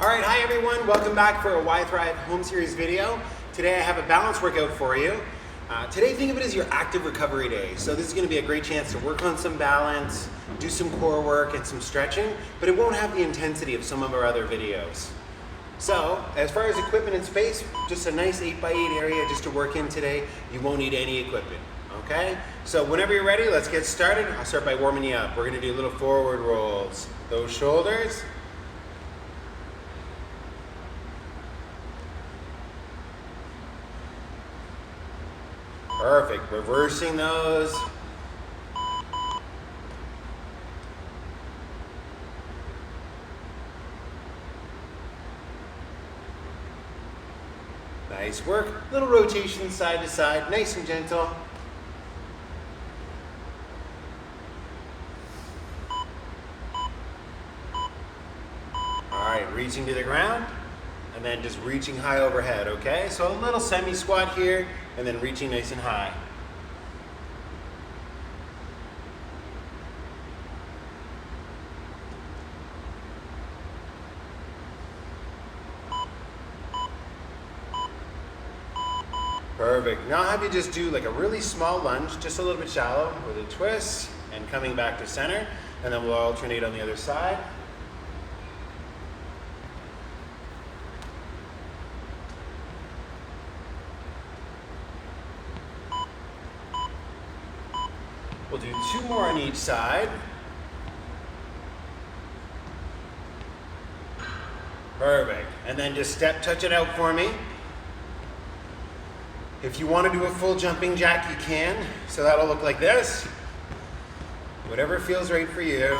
All right, hi everyone. Welcome back for a Y Thrive Home Series video. Today I have a balance workout for you. Today, think of it as your active recovery day. So this is going to be a great chance to work on some balance, do some core work and some stretching, but it won't have the intensity of some of our other videos. So as far as equipment and space, just a nice 8x8 area just to work in today. You won't need any equipment, okay? So whenever you're ready, let's get started. I'll start by warming you up. We're going to do little forward rolls. Those shoulders. Perfect, reversing those. Nice work. Little rotation side to side, nice and gentle. All right, reaching to the ground. And then just reaching high overhead, okay? So a little semi-squat here, and then reaching nice and high. Perfect. Now I'll have you just do like a really small lunge, just a little bit shallow, with a twist, and coming back to center, and then we'll alternate on the other side. We'll do 2 more on each side. Perfect. And then just step touch it out for me. If you want to do a full jumping jack, you can. So that'll look like this. Whatever feels right for you.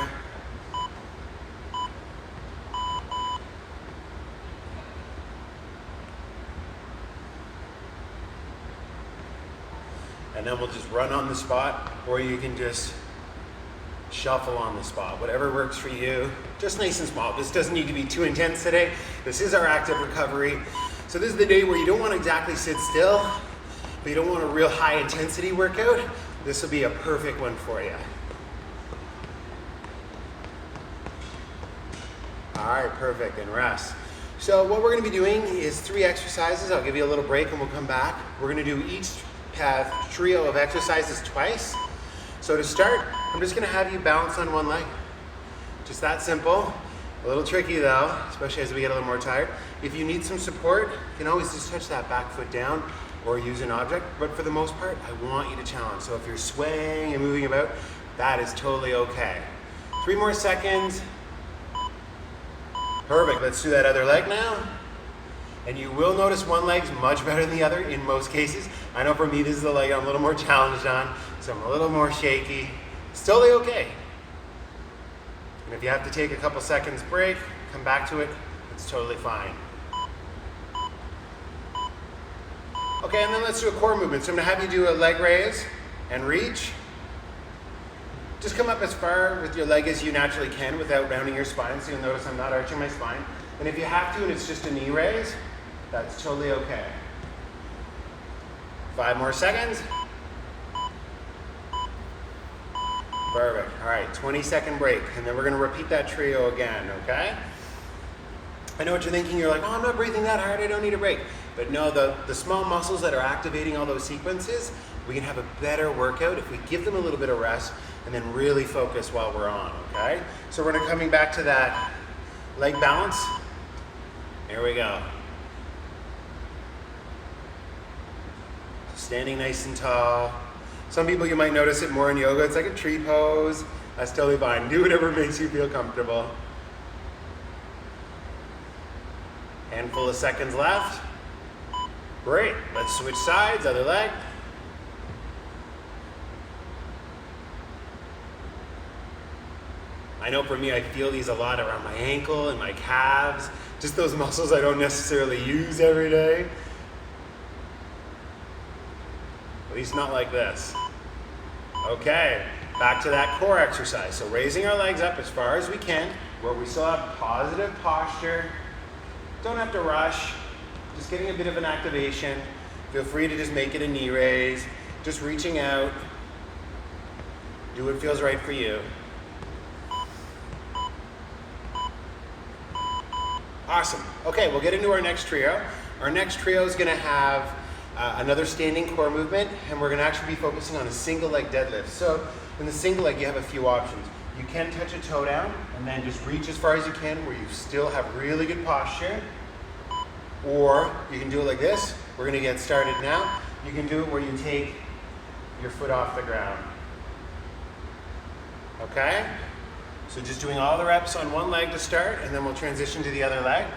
And then we'll just run on the spot, or you can just shuffle on the spot, whatever works for you. Just nice and small. This doesn't need to be too intense today. This is our active recovery. So this is the day where you don't want to exactly sit still, but you don't want a real high intensity workout. This will be a perfect one for you. All right, perfect, and rest. So what we're gonna be doing is 3 exercises. I'll give you a little break and we'll come back. We're gonna do each trio of exercises twice. So to start, I'm just gonna have you balance on one leg. Just that simple. A little tricky though, especially as we get a little more tired. If you need some support, you can always just touch that back foot down or use an object. But for the most part, I want you to challenge. So if you're swaying and moving about, that is totally okay. 3 more seconds. Perfect, let's do that other leg now. And you will notice one leg's much better than the other in most cases. I know for me, this is the leg I'm a little more challenged on, so I'm a little more shaky. It's totally okay. And if you have to take a couple seconds break, come back to it, it's totally fine. Okay, and then let's do a core movement. So I'm gonna have you do a leg raise and reach. Just come up as far with your leg as you naturally can without rounding your spine, so you'll notice I'm not arching my spine. And if you have to and it's just a knee raise, that's totally okay. 5 more seconds. Perfect. All right, 20-second break. And then we're gonna repeat that trio again, okay? I know what you're thinking. You're like, oh, I'm not breathing that hard. I don't need a break. But no, the small muscles that are activating all those sequences, we can have a better workout if we give them a little bit of rest and then really focus while we're on, okay? So we're gonna coming back to that leg balance. Here we go. Standing nice and tall. Some people, you might notice it more in yoga. It's like a tree pose. That's totally fine. Do whatever makes you feel comfortable. Handful of seconds left. Great. Let's switch sides, other leg. I know for me, I feel these a lot around my ankle and my calves. Just those muscles I don't necessarily use every day. At least not like this. Okay, back to that core exercise. So raising our legs up as far as we can, where we still have positive posture. Don't have to rush, just getting a bit of an activation. Feel free to just make it a knee raise, just reaching out. Do what feels right for you. Awesome. Okay, we'll get into our next trio. Our next trio is gonna have another standing core movement, and we're gonna actually be focusing on a single leg deadlift. So in the single leg, you have a few options. You can touch a toe down and then just reach as far as you can where you still have really good posture. Or you can do it like this. We're gonna get started now. You can do it where you take your foot off the ground. Okay? So just doing all the reps on one leg to start, and then we'll transition to the other leg.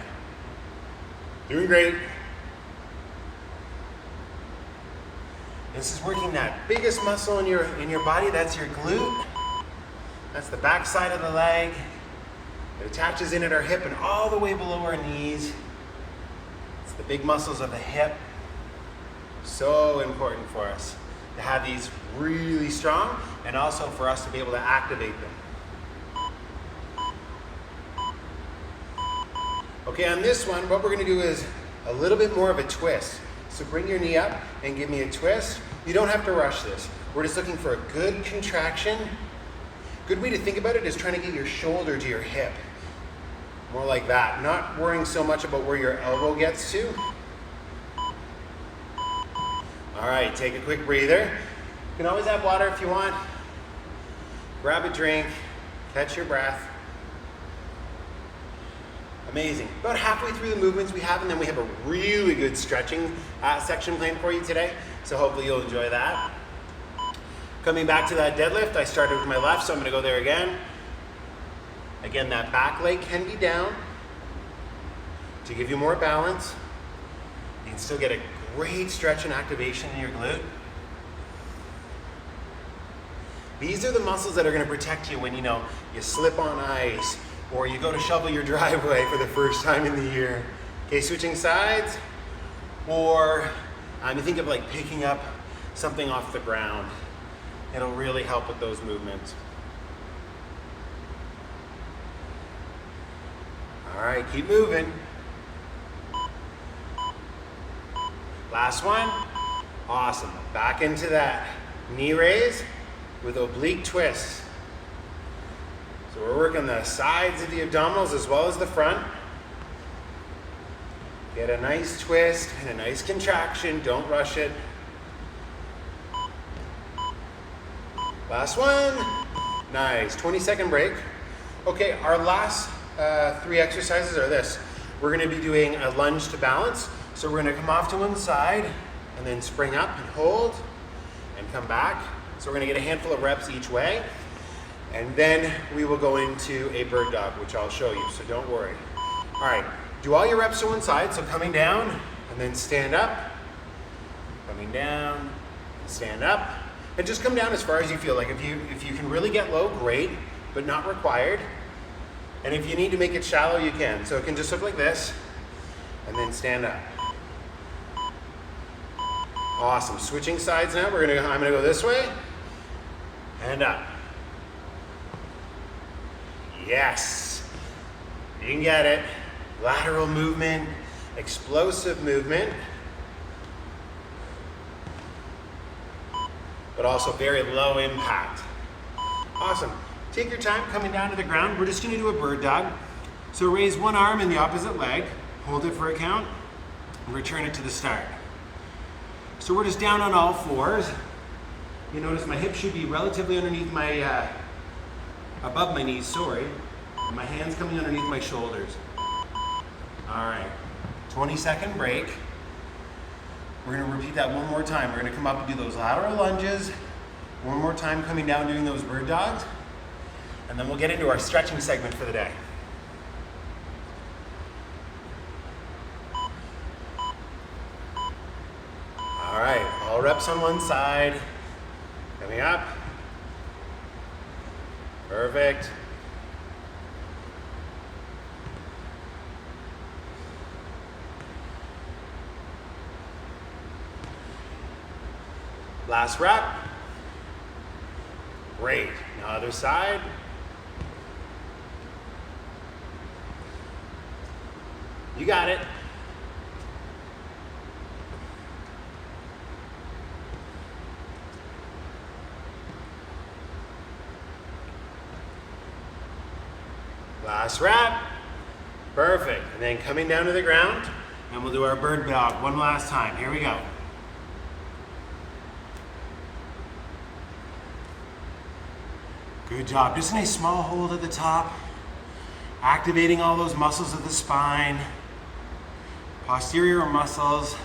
Doing great. This is working that biggest muscle in your body. That's your glute. That's the back side of the leg. It attaches in at our hip and all the way below our knees. It's the big muscles of the hip. So important for us to have these really strong, and also for us to be able to activate them. Okay, on this one, what we're gonna do is a little bit more of a twist. So bring your knee up and give me a twist. You don't have to rush this. We're just looking for a good contraction. Good way to think about it is trying to get your shoulder to your hip. More like that, not worrying so much about where your elbow gets to. All right, take a quick breather. You can always have water if you want. Grab a drink, catch your breath. Amazing. About halfway through the movements we have, and then we have a really good stretching section planned for you today. So hopefully you'll enjoy that. Coming back to that deadlift, I started with my left, so I'm gonna go there again. Again, that back leg can be down to give you more balance. You can still get a great stretch and activation in your glute. These are the muscles that are gonna protect you when you slip on ice, or you go to shovel your driveway for the first time in the year. Okay, switching sides, or you think of like picking up something off the ground. It'll really help with those movements. All right, keep moving. Last one. Awesome. Back into that knee raise with oblique twists. So we're working the sides of the abdominals as well as the front. Get a nice twist and a nice contraction. Don't rush it. Last one. Nice. 20-second break. Okay, our last three exercises are this. We're gonna be doing a lunge to balance. So we're gonna come off to one side and then spring up and hold and come back. So we're gonna get a handful of reps each way. And then we will go into a bird dog, which I'll show you, so don't worry. All right, do all your reps to one side. So coming down and then stand up, coming down and stand up. And just come down as far as you feel. Like if you can really get low, great, but not required. And if you need to make it shallow, you can. So it can just look like this, and then stand up. Awesome, switching sides now. I'm gonna go this way, and up. Yes, you can get it. Lateral movement, explosive movement, but also very low impact. Awesome. Take your time coming down to the ground. We're just gonna do a bird dog. So raise one arm in the opposite leg, hold it for a count, and return it to the start. So we're just down on all fours. You notice my hips should be relatively underneath my, above my knees, sorry. And my hands coming underneath my shoulders. All right, 20-second break. We're gonna repeat that one more time. We're gonna come up and do those lateral lunges. One more time coming down doing those bird dogs. And then we'll get into our stretching segment for the day. All right, all reps on one side. Coming up. Perfect. Last rep. Great. Now other side. You got it. Last rep. Perfect. And then coming down to the ground, and we'll do our bird dog one last time. Here we go. Good job. Just a nice small hold at the top, activating all those muscles of the spine, posterior muscles.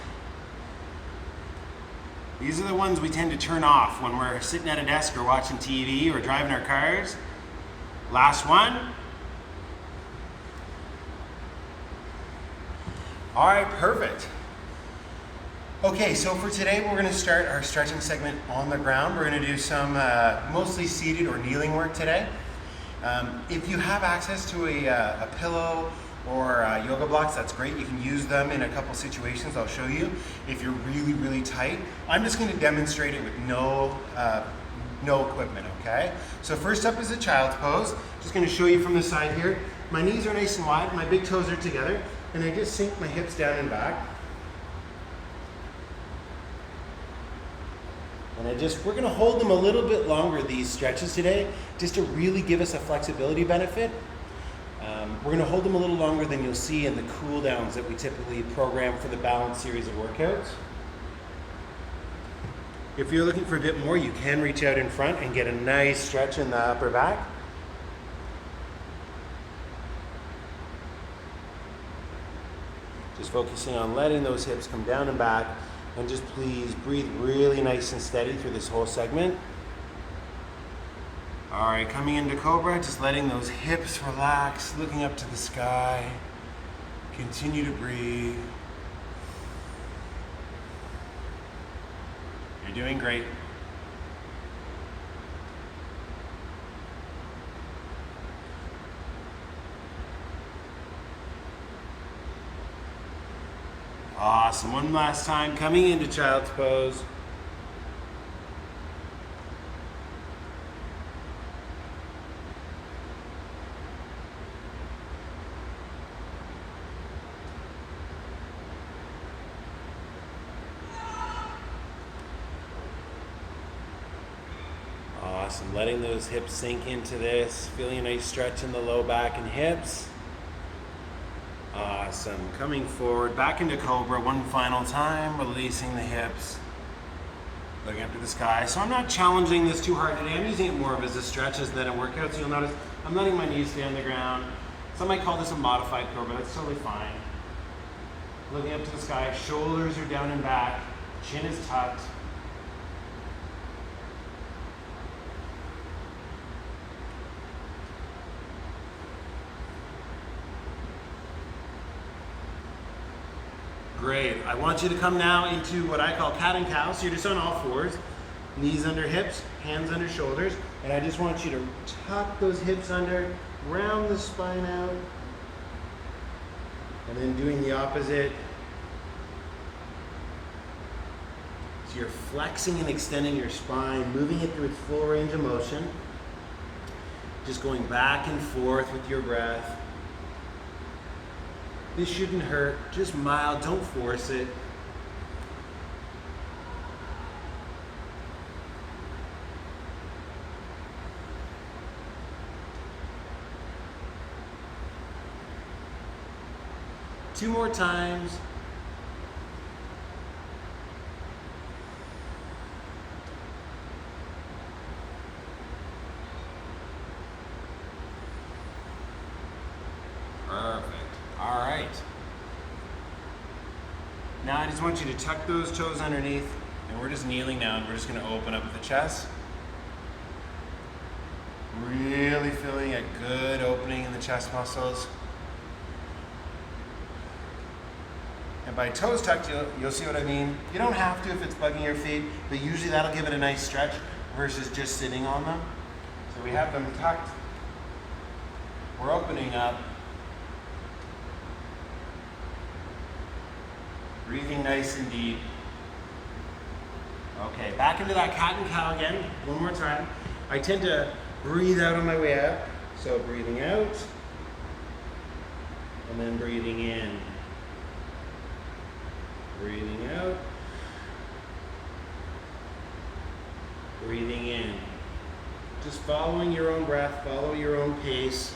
These are the ones we tend to turn off when we're sitting at a desk or watching TV or driving our cars. Last one. All right, perfect. Okay, so for today we're gonna start our stretching segment on the ground. We're gonna do some mostly seated or kneeling work today. If you have access to a pillow or yoga blocks, that's great. You can use them in a couple situations. I'll show you if you're really, really tight. I'm just gonna demonstrate it with no equipment, okay? So first up is a child's pose. Just gonna show you from the side here. My knees are nice and wide, my big toes are together, and I just sink my hips down and back. And we're gonna hold them a little bit longer, these stretches today, just to really give us a flexibility benefit. We're gonna hold them a little longer than you'll see in the cool downs that we typically program for the balance series of workouts. If you're looking for a bit more, you can reach out in front and get a nice stretch in the upper back. Just focusing on letting those hips come down and back, and just please breathe really nice and steady through this whole segment. All right, coming into Cobra, just letting those hips relax, looking up to the sky. Continue to breathe. You're doing great. Awesome. One last time, coming into child's pose. Awesome. Letting those hips sink into this. Feeling a nice stretch in the low back and hips. Awesome. Coming forward, back into Cobra one final time, releasing the hips. Looking up to the sky. So I'm not challenging this too hard today. I'm using it more of as a stretch than a workout. So you'll notice I'm letting my knees stay on the ground. Some might call this a modified Cobra. That's totally fine. Looking up to the sky. Shoulders are down and back. Chin is tucked. Great. I want you to come now into what I call cat and cow. So you're just on all fours, knees under hips, hands under shoulders, and I just want you to tuck those hips under, round the spine out, and then doing the opposite. So you're flexing and extending your spine, moving it through its full range of motion, just going back and forth with your breath. This shouldn't hurt, just mild, don't force it. Two more times. Perfect. All right. Now I just want you to tuck those toes underneath, and we're just kneeling down. We're just going to open up the chest. Really feeling a good opening in the chest muscles. And by toes tucked, you'll see what I mean. You don't have to if it's bugging your feet, but usually that'll give it a nice stretch versus just sitting on them. So we have them tucked. We're opening up. Breathing nice and deep. Okay, back into that cat and cow again. One more time. I tend to breathe out on my way up. So breathing out, and then breathing in. Breathing out. Breathing in. Just following your own breath, follow your own pace.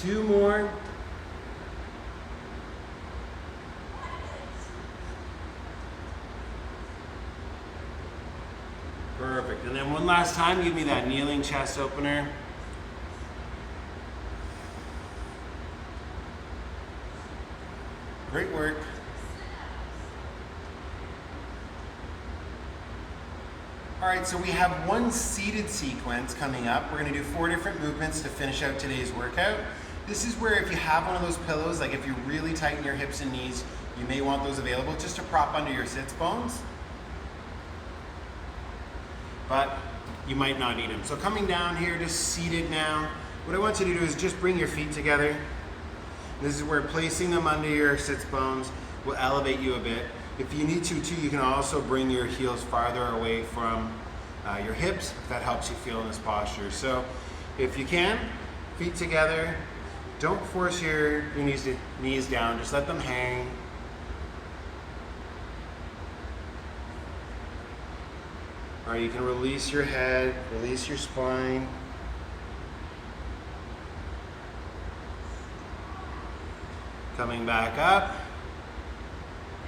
2 more. Perfect. And then one last time, give me that kneeling chest opener. Great work. All right, so we have one seated sequence coming up. We're gonna do 4 different movements to finish out today's workout. This is where if you have one of those pillows, like if you really tighten your hips and knees, you may want those available just to prop under your sits bones. But you might not need them. So coming down here, just seated now. What I want you to do is just bring your feet together. This is where placing them under your sits bones will elevate you a bit. If you need to too, you can also bring your heels farther away from your hips if that helps you feel in this posture. So if you can, feet together, don't force your knees down, just let them hang. Or you can release your head, release your spine. Coming back up,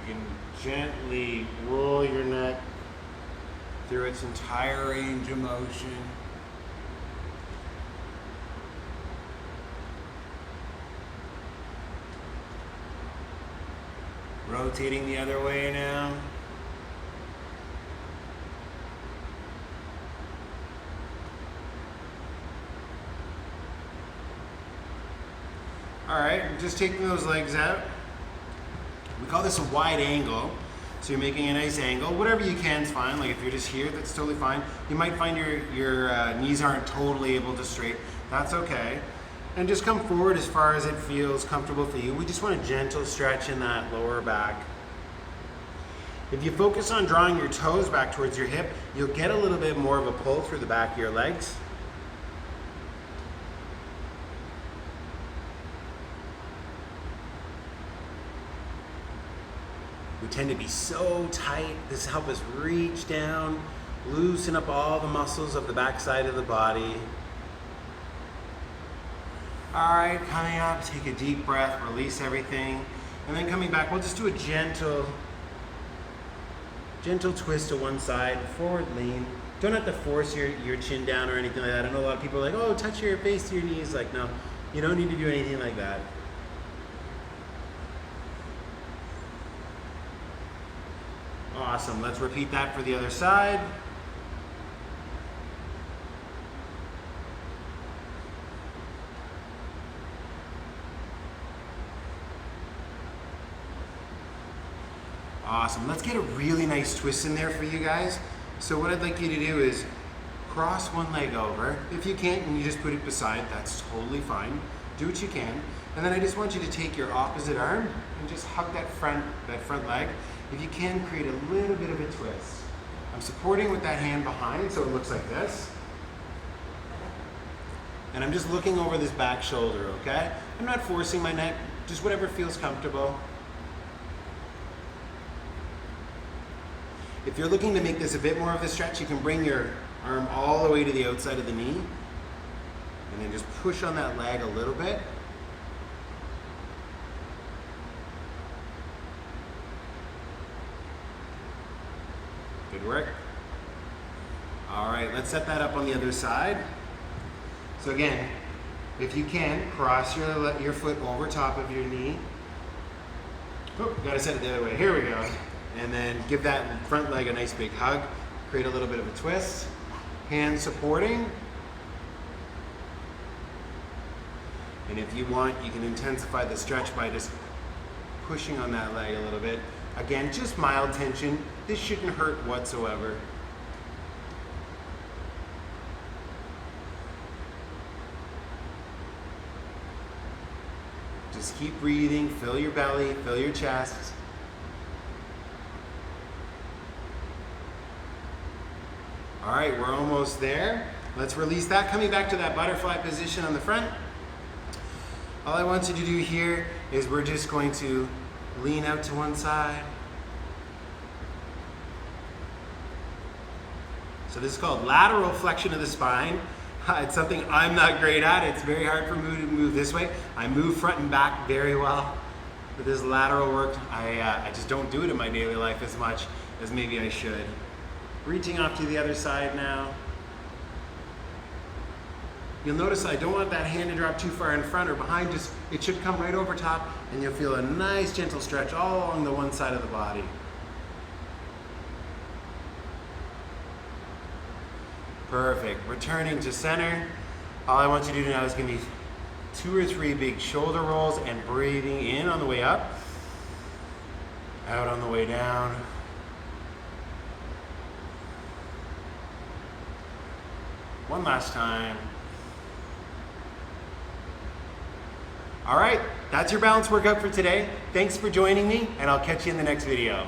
you can gently roll your neck through its entire range of motion. Rotating the other way now. All right, just taking those legs out. We call this a wide angle. So you're making a nice angle. Whatever you can is fine. Like if you're just here, that's totally fine. You might find your knees aren't totally able to straight. That's okay. And just come forward as far as it feels comfortable for you. We just want a gentle stretch in that lower back. If you focus on drawing your toes back towards your hip, you'll get a little bit more of a pull through the back of your legs. We tend to be so tight. This helps us reach down, loosen up all the muscles of the back side of the body. All right, coming up, take a deep breath, release everything. And then coming back, we'll just do a gentle twist to one side, forward lean. Don't have to force your chin down or anything like that. I know a lot of people are like, oh, touch your face to your knees. Like, no, you don't need to do anything like that. Awesome, let's repeat that for the other side. Awesome, let's get a really nice twist in there for you guys. So what I'd like you to do is cross one leg over. If you can't and you just put it beside, that's totally fine. Do what you can. And then I just want you to take your opposite arm and just hug that front leg. If you can, create a little bit of a twist. I'm supporting with that hand behind, so it looks like this. And I'm just looking over this back shoulder, okay? I'm not forcing my neck, just whatever feels comfortable. If you're looking to make this a bit more of a stretch, you can bring your arm all the way to the outside of the knee, and then just push on that leg a little bit. Good work. All right, let's set that up on the other side. So again, if you can, cross your foot over top of your knee. Oh, gotta set it the other way. Here we go. And then give that front leg a nice big hug. Create a little bit of a twist. Hands supporting. And if you want, you can intensify the stretch by just pushing on that leg a little bit. Again, just mild tension. This shouldn't hurt whatsoever. Just keep breathing, fill your belly, fill your chest. All right, we're almost there. Let's release that. Coming back to that butterfly position on the front. All I want you to do here is we're just going to lean out to one side. So this is called lateral flexion of the spine. It's something I'm not great at. It's very hard for me to move this way. I move front and back very well. But this lateral work, I just don't do it in my daily life as much as maybe I should. Reaching off to the other side now. You'll notice I don't want that hand to drop too far in front or behind. Just it should come right over top, and you'll feel a nice gentle stretch all along the one side of the body. Perfect. Returning to center. All I want you to do now is give me 2 or 3 big shoulder rolls and breathing in on the way up, out on the way down. One last time. All right, that's your balance workout for today. Thanks for joining me, and I'll catch you in the next video.